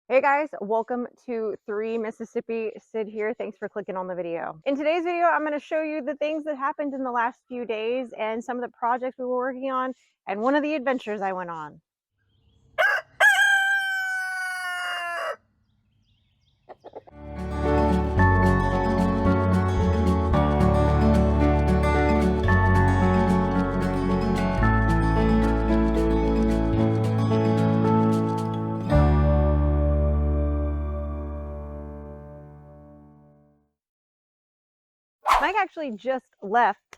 Hey guys, welcome to 3 Mississippi. Sid here. Thanks for clicking on the video. In today's video, I'm going to show you the things that happened in the last few days and some of the projects we were working on and one of the adventures I went on. Mike actually just left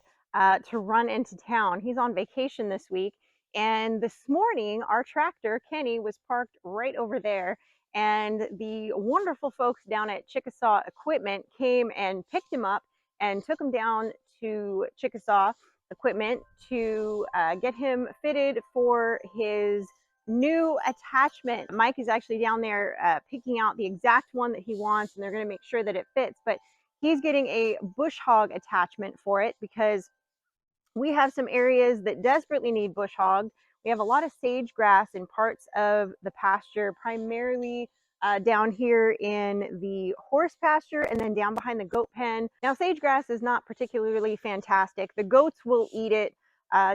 to run into town. He's on vacation this week. And this morning, our tractor, Kenny, was parked right over there. And the wonderful folks down at Chickasaw Equipment came and picked him up and took him down to Chickasaw Equipment to get him fitted for his new attachment. Mike is actually down there picking out the exact one that he wants, and they're going to make sure that it fits. But he's getting a bush hog attachment for it because we have some areas that desperately need bush hogged. We have a lot of sage grass in parts of the pasture, primarily down here in the horse pasture and then down behind the goat pen. Now, sage grass is not particularly fantastic. The goats will eat it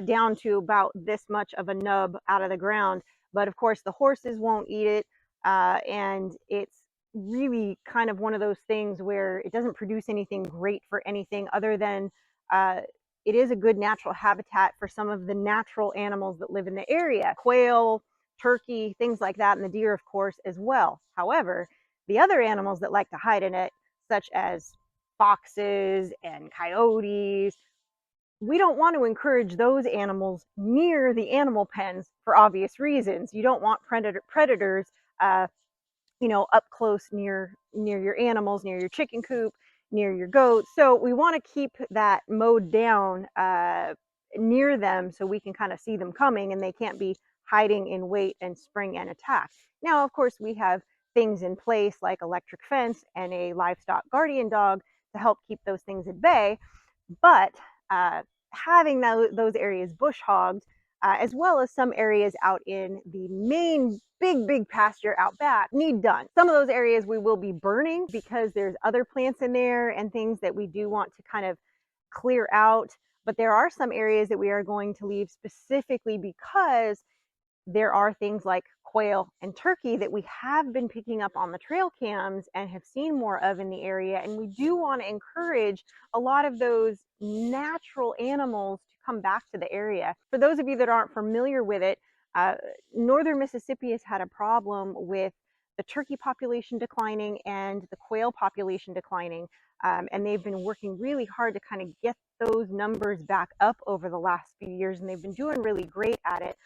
down to about this much of a nub out of the ground, but of course the horses won't eat it, and it's really kind of one of those things where it doesn't produce anything great for anything other than uh, it is a good natural habitat for some of the natural animals that live in the area. Quail, turkey, things like that, and the deer, of course, as well. However, the other animals that like to hide in it, such as foxes and coyotes, we don't want to encourage those animals near the animal pens for obvious reasons. You don't want predators uh, up close near your animals, near your chicken coop, near your goats. So we want to keep that mowed down near them so we can kind of see them coming and they can't be hiding in wait and spring and attack. Now, of course, we have things in place like electric fence and a livestock guardian dog to help keep those things at bay. But having those areas bush hogged, as well as some areas out in the main big pasture out back, need done. Some of those areas we will be burning because there's other plants in there and things that we do want to kind of clear out. But there are some areas that we are going to leave specifically because there are things like quail and turkey that we have been picking up on the trail cams and have seen more of in the area. And we do want to encourage a lot of those natural animals to come back to the area. For those of you that aren't familiar with it, uh, northern Mississippi has had a problem with the turkey population declining and the quail population declining. And they've been working really hard to kind of get those numbers back up over the last few years, and they've been doing really great at it.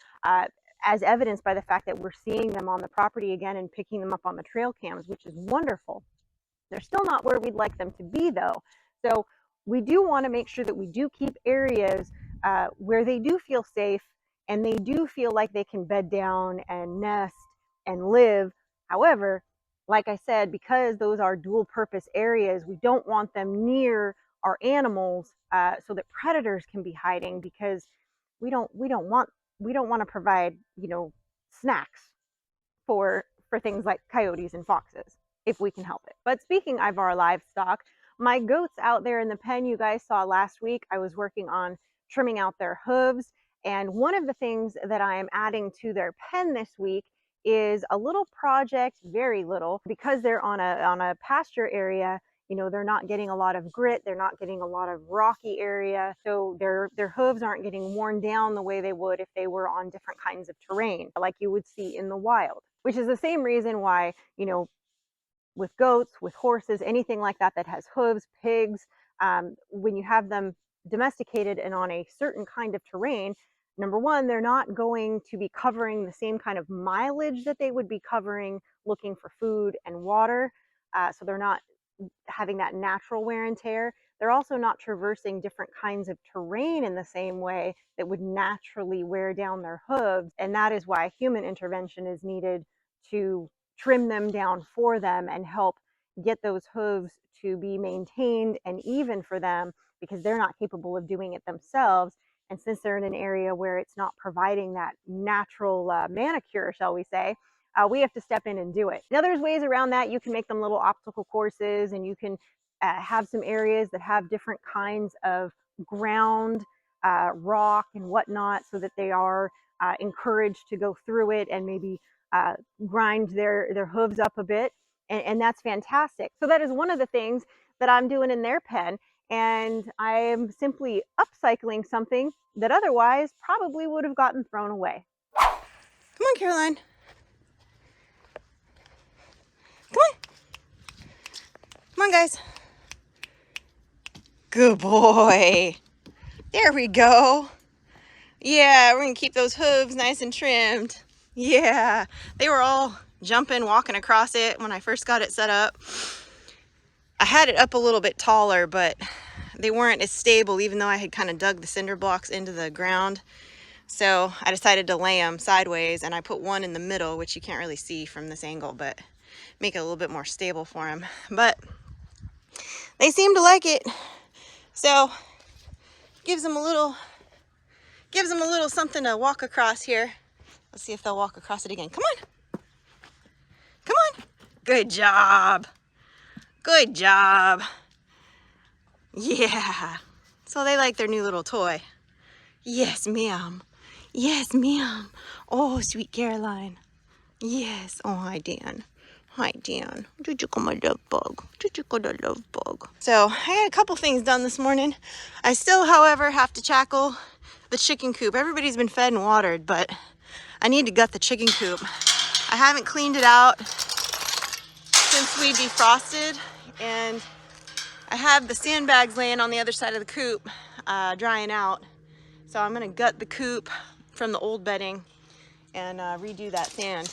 As evidenced by the fact that we're seeing them on the property again and picking them up on the trail cams, which is wonderful. They're still not where we'd like them to be, though. So we do want to make sure that we do keep areas where they do feel safe and they do feel like they can bed down and nest and live. However, like I said, because those are dual purpose areas, we don't want them near our animals so that predators can be hiding, because we don't want to provide snacks for things like coyotes and foxes if we can help it. But speaking of our livestock, my goats out there in the pen, you guys saw last week, I was working on trimming out their hooves. And one of the things that I am adding to their pen this week is a little project, very little, because they're on a pasture area. They're not getting a lot of grit, they're not getting a lot of rocky area, so their hooves aren't getting worn down the way they would if they were on different kinds of terrain like you would see in the wild. Which is the same reason why, with goats, with horses, anything like that that has hooves, pigs, when you have them domesticated and on a certain kind of terrain, number one, they're not going to be covering the same kind of mileage that they would be covering looking for food and water. So they're not having that natural wear and tear. They're also not traversing different kinds of terrain in the same way that would naturally wear down their hooves. And that is why human intervention is needed to trim them down for them and help get those hooves to be maintained and even for them, because they're not capable of doing it themselves. And since they're in an area where it's not providing that natural manicure, shall we say, we have to step in and do it. Now there's ways around that. You can make them little obstacle courses, and you can have some areas that have different kinds of ground, rock and whatnot, so that they are encouraged to go through it and maybe grind their hooves up a bit. And that's fantastic. So that is one of the things that I'm doing in their pen. And I am simply upcycling something that otherwise probably would have gotten thrown away. Come on, Caroline. Come on. Come on, guys. Good boy. There we go. Yeah, we're going to keep those hooves nice and trimmed. Yeah, they were all jumping, walking across it when I first got it set up. I had it up a little bit taller, but they weren't as stable, even though I had kind of dug the cinder blocks into the ground. So I decided to lay them sideways, and I put one in the middle, which you can't really see from this angle, but make it a little bit more stable for them. But they seem to like it, so gives them a little something to walk across here. Let's see if they'll walk across it again. Come on. Come on. Good job. Good job. Yeah. So they like their new little toy. Yes, ma'am. Yes, ma'am. Oh, sweet Caroline. Yes. Oh, hi, Dan. Hi, Dan. Did you call my love bug? Did you call the love bug? So I had a couple things done this morning. I still, however, have to tackle the chicken coop. Everybody's been fed and watered, but I need to gut the chicken coop. I haven't cleaned it out since we defrosted, and I have the sandbags laying on the other side of the coop, drying out. So I'm gonna gut the coop from the old bedding and redo that sand.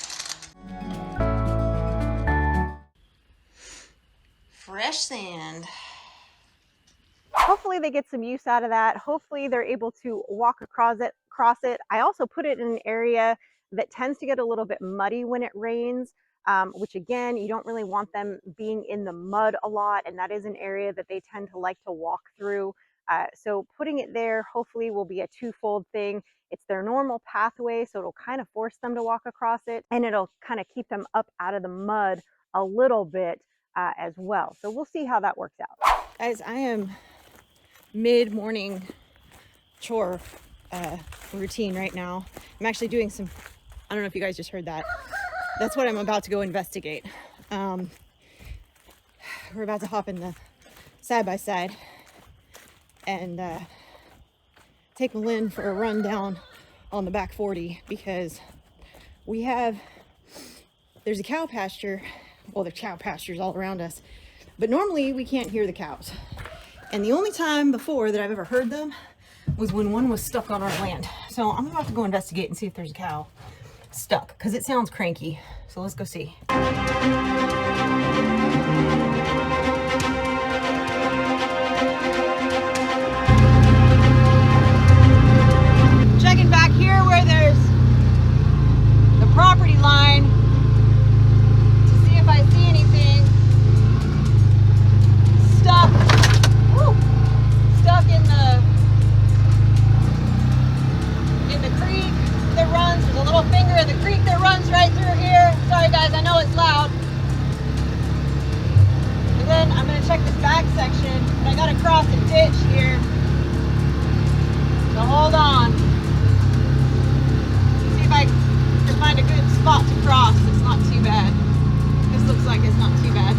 Fresh sand. Hopefully they get some use out of that. Hopefully they're able to walk across it. I also put it in an area that tends to get a little bit muddy when it rains, which again, you don't really want them being in the mud a lot, and that is an area that they tend to like to walk through. So putting it there hopefully will be a twofold thing. It's their normal pathway, so it'll kind of force them to walk across it, and it'll kind of keep them up out of the mud a little bit as well. So we'll see how that works out. Guys, I am mid-morning chore routine right now. I'm actually doing some, I don't know if you guys just heard that. That's what I'm about to go investigate. We're about to hop in the side-by-side and take Lynn for a run down on the back 40, because there's a cow pasture. Well, there's cow pastures all around us, but normally we can't hear the cows. And the only time before that I've ever heard them was when one was stuck on our land. So I'm about to go investigate and see if there's a cow stuck, because it sounds cranky. So let's go see. Checking back here where there's the property line to see if I see anything stuck. Stuck in the creek that runs. There's a little finger in the creek that runs right through here. Sorry guys, I know it's loud. And then I'm gonna check this back section, but I gotta cross a ditch here. So hold on. See if I can find a good spot to cross. It's not too bad. This looks like it's not too bad.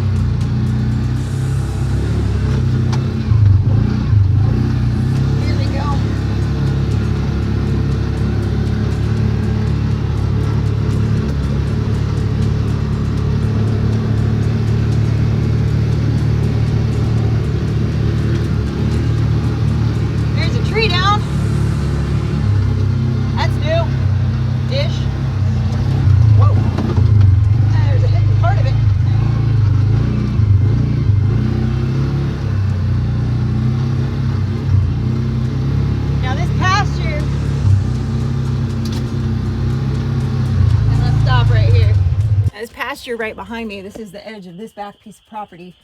Pasture right behind me. This is the edge of this back piece of property.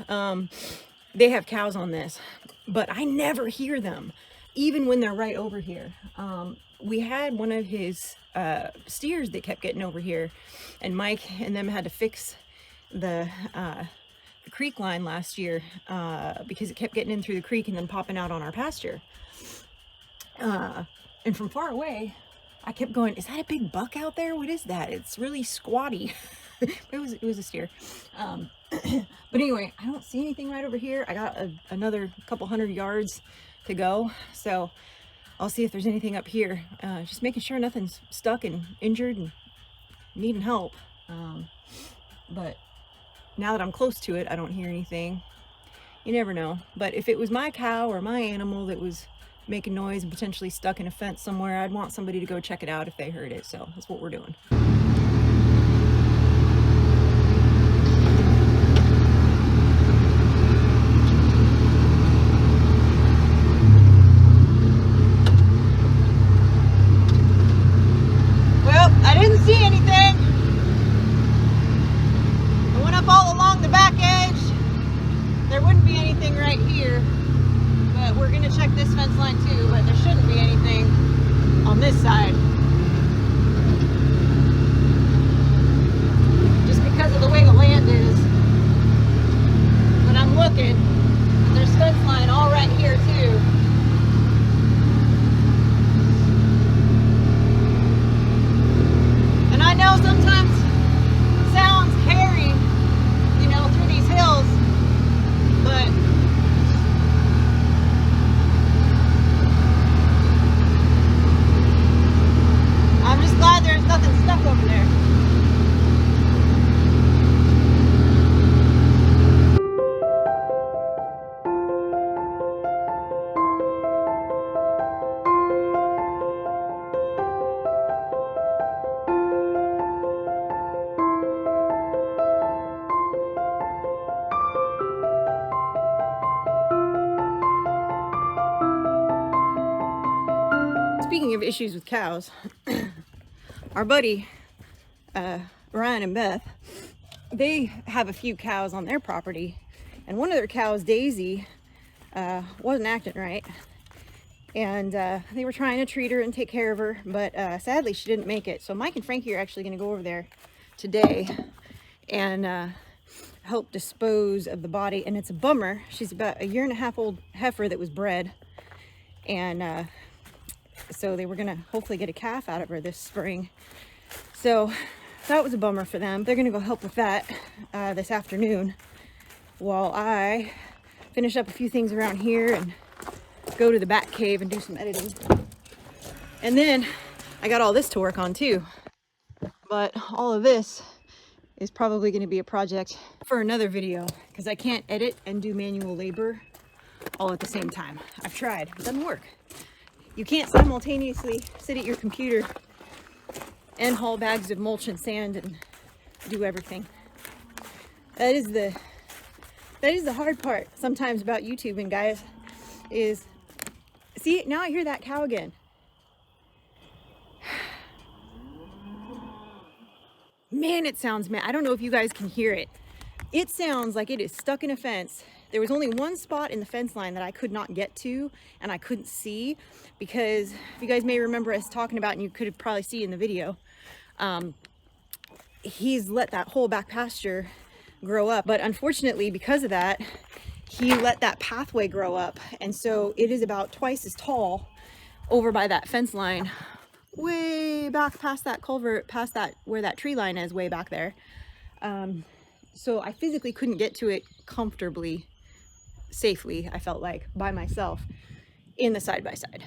They have cows on this, but I never hear them, even when they're right over here. we had one of his steers that kept getting over here, and Mike and them had to fix the creek line last year because it kept getting in through the creek and then popping out on our pasture. And from far away, I kept going, is that a big buck out there? What is that? It's really squatty. It was a steer. But anyway, I don't see anything right over here. I got another couple 100 yards to go, so I'll see if there's anything up here. Just making sure nothing's stuck and injured and needing help. But now that I'm close to it, I don't hear anything. You never know. But if it was my cow or my animal that was making noise and potentially stuck in a fence somewhere, I'd want somebody to go check it out if they heard it. So that's what we're doing. Well, I didn't see anything. I went up all along the back edge. There wouldn't be anything right here. But we're gonna check this fence line too, but there shouldn't be anything on this side. Just because of the way the land is. But I'm looking, and there's fence line all right here too. And I know sometimes it sounds hairy, you know, through these hills, but I'm just glad there's nothing stuck over there. Speaking of issues with cows, our buddy Ryan and Beth, they have a few cows on their property, and one of their cows, Daisy, wasn't acting right, and they were trying to treat her and take care of her, but sadly she didn't make it. So Mike and Frankie are actually going to go over there today and help dispose of the body. And it's a bummer. She's about a 1.5-year old heifer that was bred, and so they were gonna hopefully get a calf out of her this spring. So that was a bummer for them. They're gonna go help with that this afternoon while I finish up a few things around here and go to the back cave and do some editing. And then I got all this to work on too. But all of this is probably gonna be a project for another video because I can't edit and do manual labor all at the same time. I've tried, it doesn't work. You can't simultaneously sit at your computer and haul bags of mulch and sand and do everything. That is the hard part sometimes about YouTubing, guys, is, see, now I hear that cow again. Man, it sounds mad. I don't know if you guys can hear it. It sounds like it is stuck in a fence. There was only one spot in the fence line that I could not get to and I couldn't see because, if you guys may remember us talking about, and you could probably see in the video, he's let that whole back pasture grow up. But unfortunately, because of that, he let that pathway grow up. And so it is about twice as tall over by that fence line, way back past that culvert, past that, where that tree line is, way back there. So I physically couldn't get to it comfortably, safely, I felt like, by myself in the side-by-side.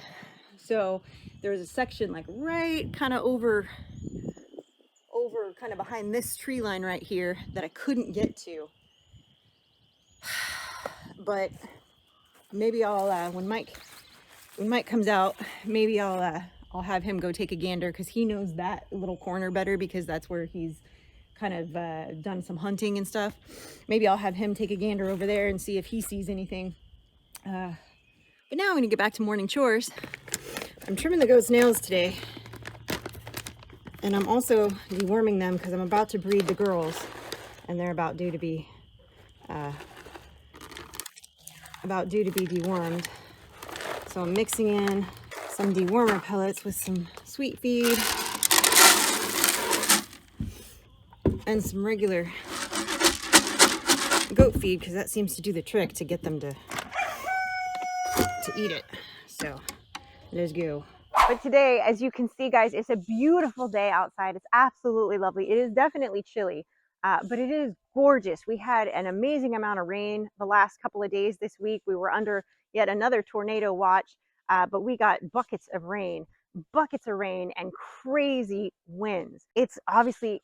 So there was a section like right kind of over kind of behind this tree line right here that I couldn't get to. But maybe I'll when Mike comes out, maybe I'll have him go take a gander, because he knows that little corner better, because that's where he's kind of done some hunting and stuff. Maybe I'll have him take a gander over there and see if he sees anything. But now I'm gonna get back to morning chores. I'm trimming the goat's nails today, and I'm also deworming them because I'm about to breed the girls, and they're about due to be dewormed. So I'm mixing in some dewormer pellets with some sweet feed and some regular goat feed, because that seems to do the trick to get them to eat it. So let's go. But today, as you can see, guys, it's a beautiful day outside. It's absolutely lovely. It is definitely chilly, but it is gorgeous. We had an amazing amount of rain the last couple of days this week. We were under yet another tornado watch, but we got buckets of rain and crazy winds. It's obviously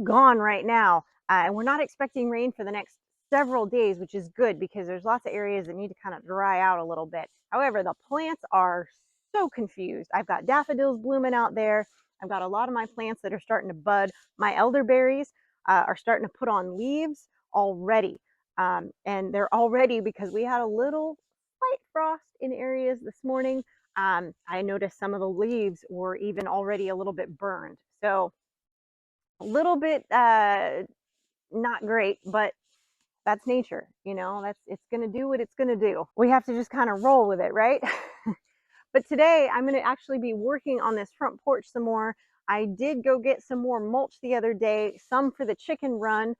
gone right now. And we're not expecting rain for the next several days, which is good because there's lots of areas that need to kind of dry out a little bit. However, the plants are so confused. I've got daffodils blooming out there. I've got a lot of my plants that are starting to bud. My elderberries are starting to put on leaves already. And they're already, because we had a little slight frost in areas this morning. I noticed some of the leaves were even already a little bit burned. So a little bit not great, but that's nature, that's it's going to do what it's going to do. We have to just kind of roll with it, right? But today I'm going to actually be working on this front porch some more. I did go get some more mulch the other day, some for the chicken run,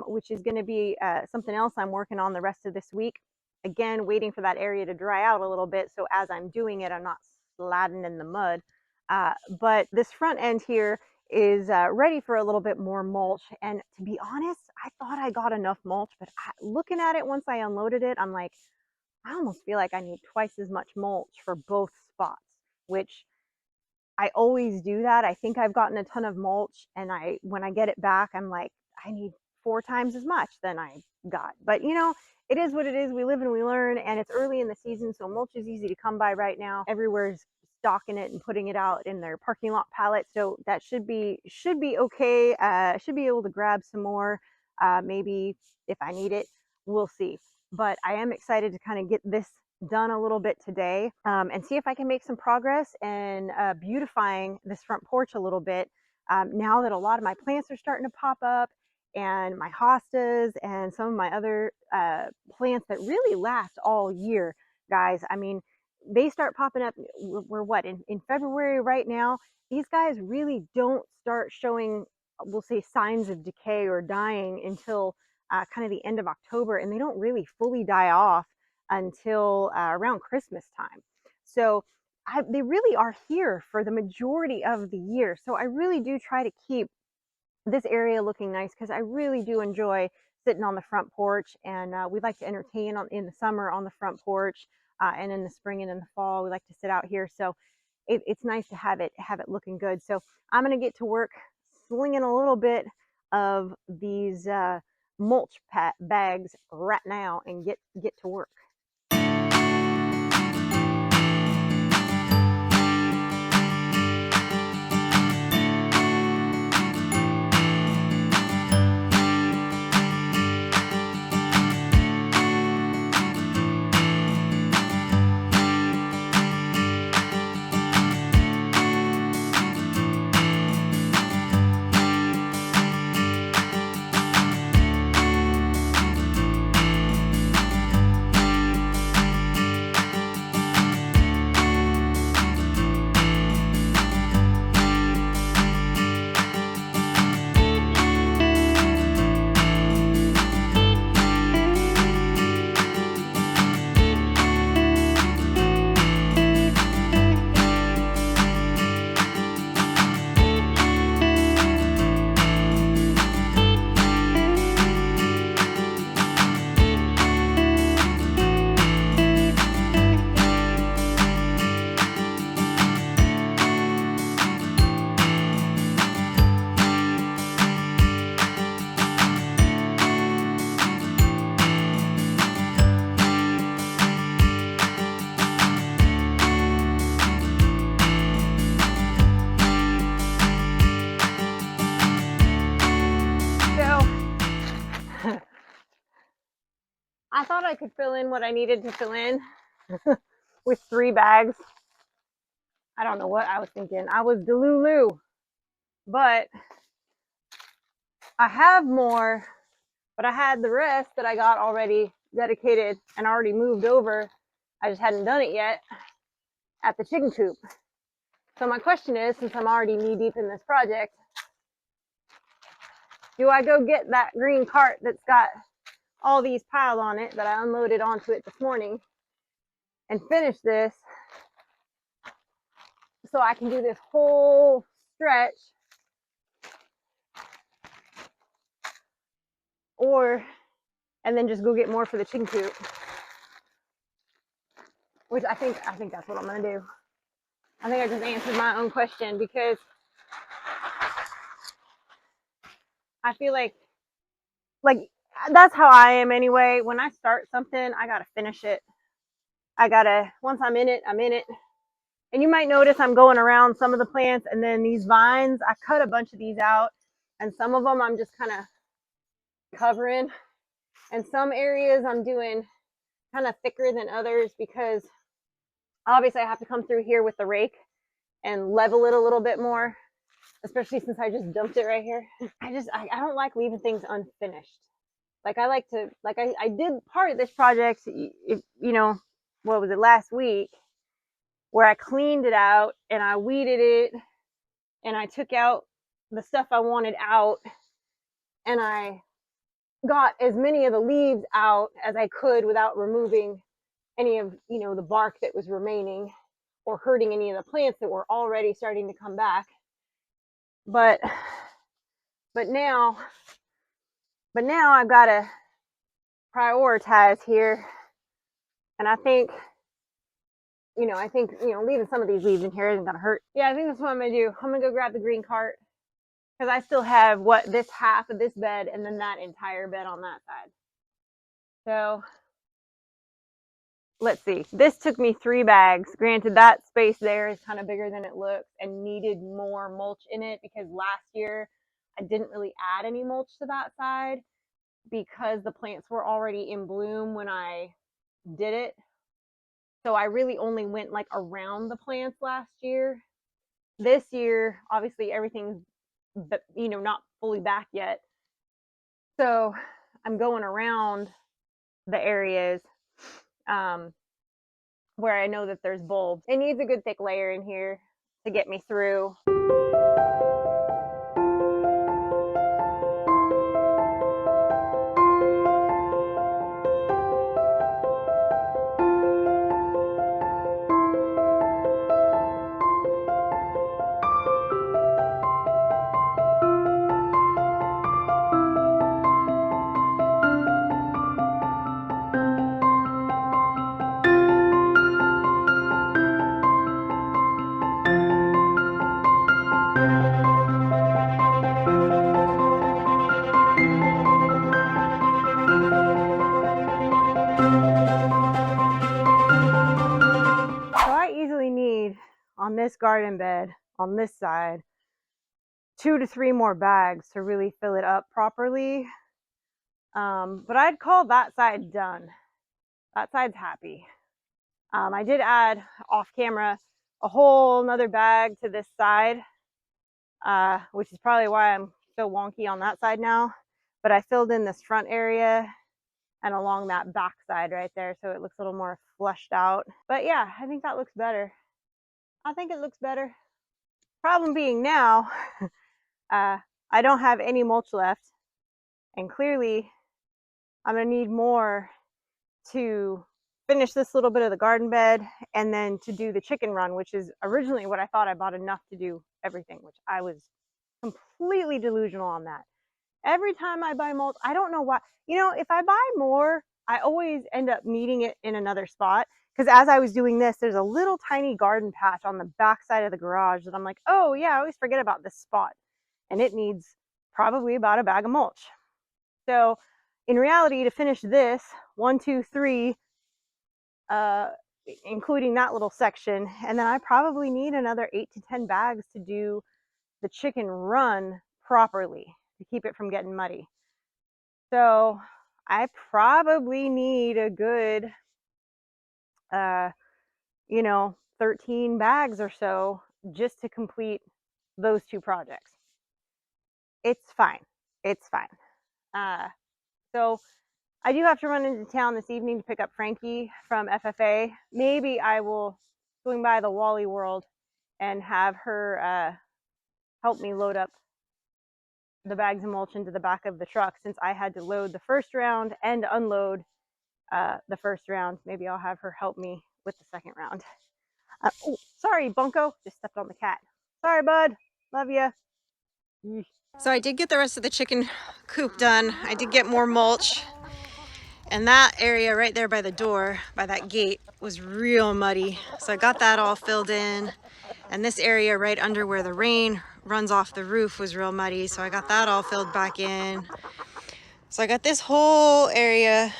which is going to be something else I'm working on the rest of this week. Again, waiting for that area to dry out a little bit, so as I'm doing it, I'm not sladding in the mud. But this front end here is ready for a little bit more mulch. And to be honest, I thought I got enough mulch, but looking at it once I unloaded it, I'm like, I almost feel like I need twice as much mulch for both spots, which I always do that. I think I've gotten a ton of mulch, and when I get it back, I'm like, I need 4 times as much than I got. But it is what it is. We live and we learn, and it's early in the season, so mulch is easy to come by right now. Everywhere's stocking it and putting it out in their parking lot pallets, so that should be okay. Should be able to grab some more, maybe if I need it. We'll see. But I am excited to kind of get this done a little bit today, and see if I can make some progress in beautifying this front porch a little bit, now that a lot of my plants are starting to pop up, and my hostas and some of my other plants that really last all year, guys. I mean, they start popping up. We're what, in February right now. These guys really don't start showing, we'll say, signs of decay or dying until kind of the end of October, and they don't really fully die off until around Christmas time. So they really are here for the majority of the year. So I really do try to keep this area looking nice, because I really do enjoy sitting on the front porch, and we like to entertain in the summer on the front porch, and in the spring and in the fall we like to sit out here. So it's nice to have it looking good. So I'm going to get to work slinging a little bit of these mulch bags right now and get to work. I thought I could fill in what I needed to fill in with 3 bags. I don't know what I was thinking. I was delulu, but I have more, but I had the rest that I got already dedicated and already moved over. I just hadn't done it yet. at the chicken coop. So my question is, since I'm already knee deep in this project, do I go get that green cart that's got all these piled on it that I unloaded onto it this morning and finish this so I can do this whole stretch, and then just go get more for the chicken coop, which I think that's what I'm gonna do. I think I just answered my own question, because I feel like that's how I am anyway. When I start something, I gotta finish it. Once I'm in it, I'm in it. And you might notice I'm going around some of the plants, and then these vines, I cut a bunch of these out, and some of them I'm just kind of covering. And some areas I'm doing kind of thicker than others, because obviously I have to come through here with the rake and level it a little bit more, especially since I just dumped it right here. I don't like leaving things unfinished. Like I did part of this project, if you know, what was it, last week, where I cleaned it out and I weeded it and I took out the stuff I wanted out, and I got as many of the leaves out as I could without removing any of, the bark that was remaining or hurting any of the plants that were already starting to come back. But now I've got to prioritize here, and I think leaving some of these leaves in here isn't gonna hurt. Yeah, I think that's what I'm gonna do. I'm gonna go grab the green cart, because I still have this half of this bed and then that entire bed on that side. So let's see. This took me 3 bags. Granted, that space there is kind of bigger than it looks and needed more mulch in it, because last year I didn't really add any mulch to that side because the plants were already in bloom when I did it. So I really only went like around the plants last year. This year, obviously everything's not fully back yet. So I'm going around the areas where I know that there's bulbs. It needs a good thick layer in here to get me through. So I easily need, on this garden bed, on this side, 2 to 3 more bags to really fill it up properly. But I'd call that side done. That side's happy. I did add off camera a whole nother bag to this side, which is probably why I'm so wonky on that side now. But I filled in this front area and along that back side right there, so it looks a little more fleshed out. But yeah, I think that looks better. I think it looks better. Problem being now, I don't have any mulch left, and clearly I'm gonna need more to finish this little bit of the garden bed, and then to do the chicken run, which is originally what I thought I bought enough to do everything, which I was completely delusional on that. Every time I buy mulch, I don't know why. If I buy more, I always end up needing it in another spot. Because as I was doing this, there's a little tiny garden patch on the back side of the garage that I'm like, oh yeah, I always forget about this spot. And it needs probably about a bag of mulch. So in reality, to finish this, 1, 2, 3, including that little section, and then I probably need another 8 to 10 bags to do the chicken run properly, to keep it from getting muddy. So I probably need a good 13 bags or so just to complete those 2 projects. It's fine. It's fine. So I do have to run into town this evening to pick up Frankie from FFA. Maybe I will swing by the Wally World and have her help me load up the bags of mulch into the back of the truck, since I had to load the first round and unload the first round. Maybe I'll have her help me with the second round. Oh, sorry, Bunko. Just stepped on the cat. Sorry, bud. Love ya. So I did get the rest of the chicken coop done. I did get more mulch. And that area right there by the door, by that gate, was real muddy. So I got that all filled in. And this area right under where the rain runs off the roof was real muddy. So I got that all filled back in. So I got this whole area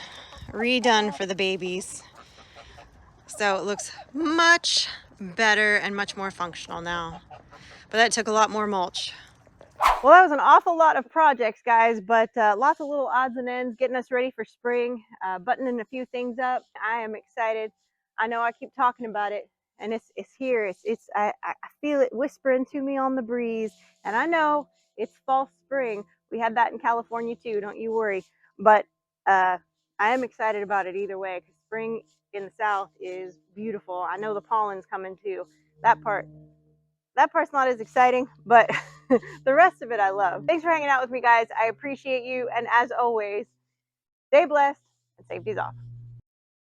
redone for the babies. So it looks much better and much more functional now. But that took a lot more mulch. Well, that was an awful lot of projects, guys, but lots of little odds and ends, getting us ready for spring, buttoning a few things up. I am excited. I know I keep talking about it, and it's here. I feel it whispering to me on the breeze, and I know it's fall spring. We had that in California too, don't you worry. But I am excited about it either way, because spring in the South is beautiful. I know the pollen's coming too. That part's not as exciting, but the rest of it I love. Thanks for hanging out with me, guys. I appreciate you. And as always, stay blessed and safety's off.